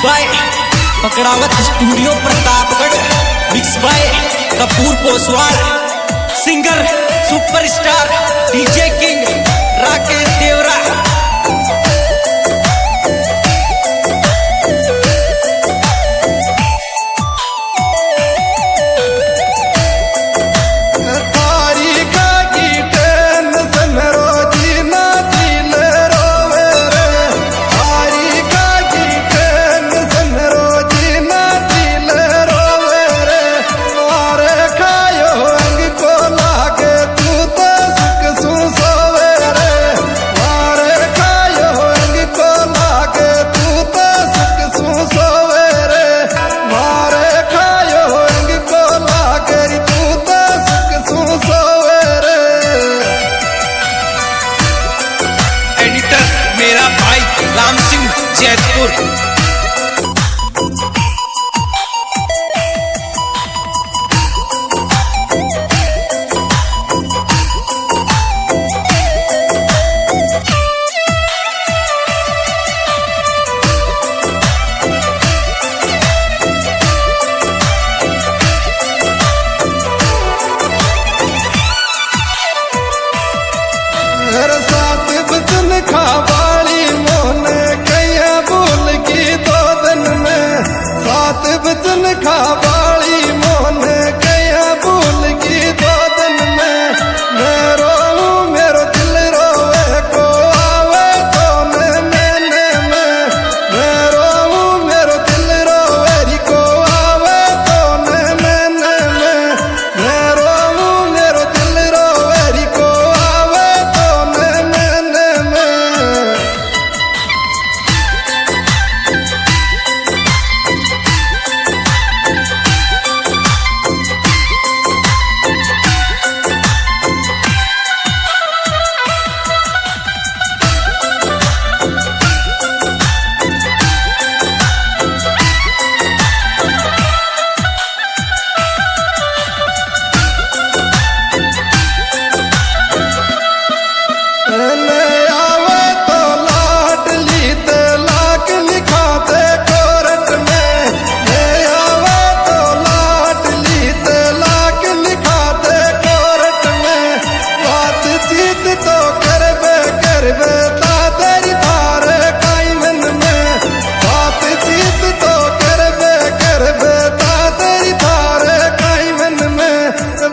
By Pakdawat studio Pratapgarh, mix by Kapoor Poswal, singer superstar DJ king Rakesh Devra. मेरा भाई राम सिंह जैतपुर। खाबाली मोहन कया भूल की 2 दिन में मैं रोऊं मेरो दिल रोवे को आवे तो मैंने में मैं रोऊं मेरो दिल रोवे को आवे तो मैंने में मैं रोऊं मेरो दिल रोवे को आवे तो मैंने में।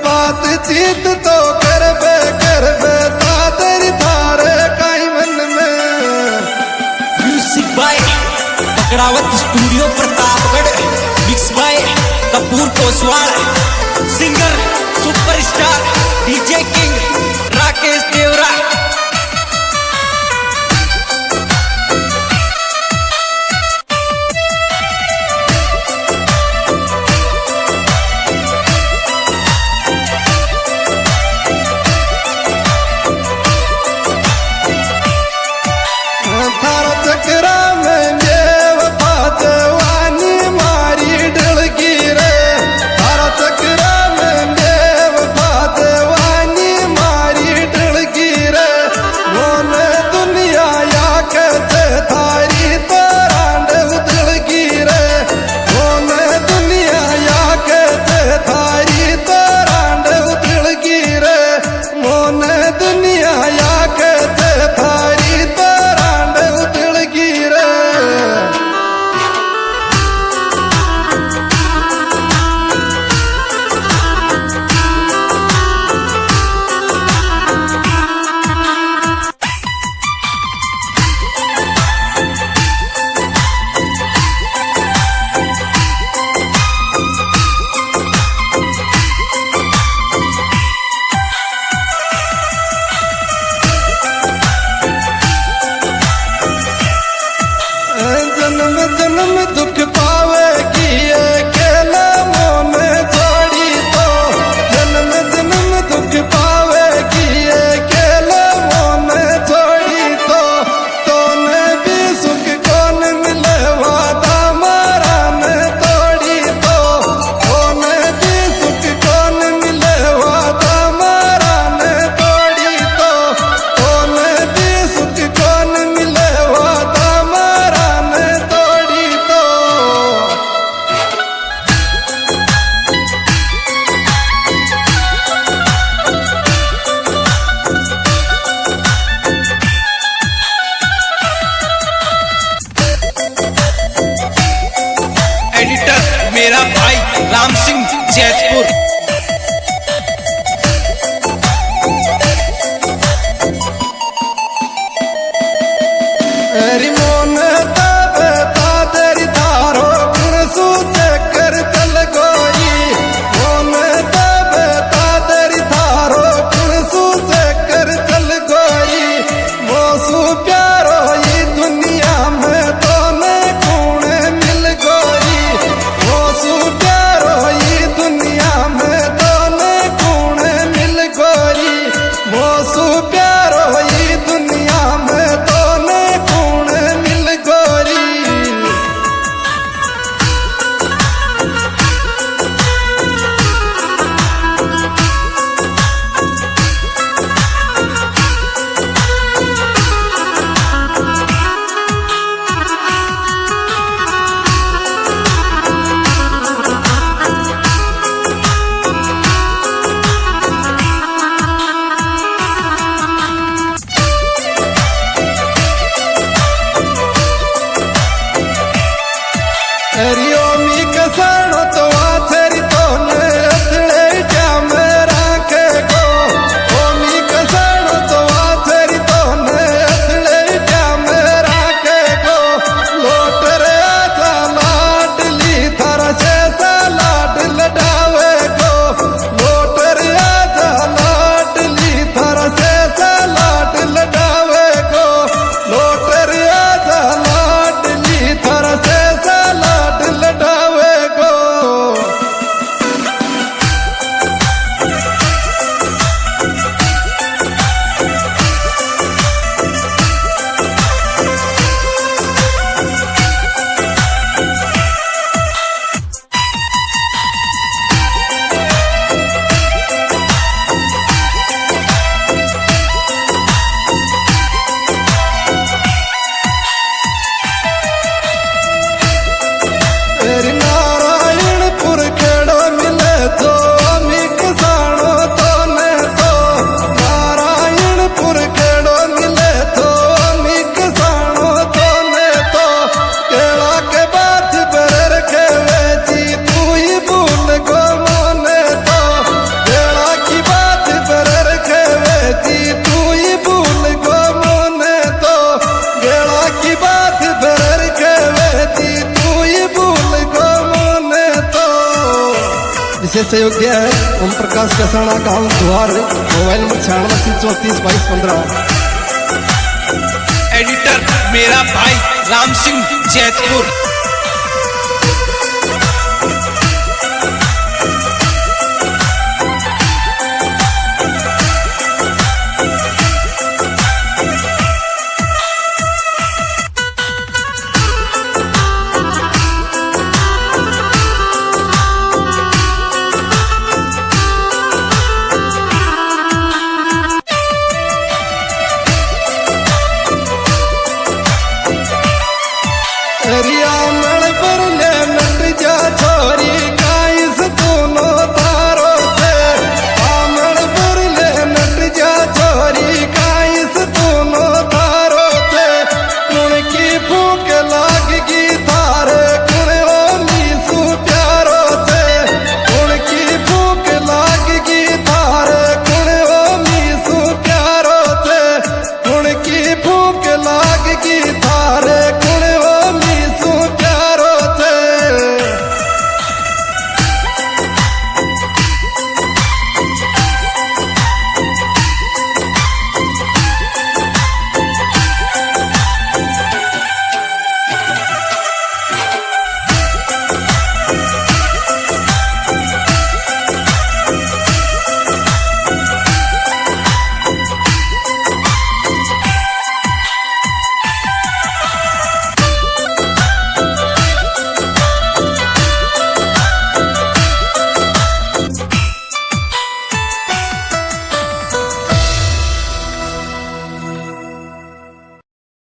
बातचीत तो करबे तेरी थारे काई मन में। Music by Pakdawat studio Pratapgarh, mix by Kapoor Poswal, singer superstar DJ king Rakesh Devra. चक्रा में बेवफा जवानी मारी ढल गिरे, तारा चक्रा में मोसू प्यारो ई दुनिया में तो ने कौन मिल गोरी एरियो मी कसणो तो आथरी तो ने अथड़े क्या मेरा के को ओ मी कसणो तो आथरी तो ने अथड़े क्या मेरा के को लोट रे आजा लाडली थारा से लाड लडावे को लोट रे आजा लाडली थारा से लाड लडावे को लोट रे आजा लाडली थारा से लटावे को नारायणपुर केड़ो मिले तो मी किसानो तो ने तो नारायणपुर केड़ो मिले तो मी किसानो तो ने तो केला के बात पर रखे वेची तू ही भूल गो मोने तो केला की बात पर रखे वेची तू ही भूल गो मोने तो केला की बात पर रखे वेची तू ही भूल गो मोने तो विशेष सहयोगी है ओम प्रकाश कसाना गांव द्वार मोबाइल नंबर 96342215 एडिटर मेरा भाई राम सिंह जैतपुर।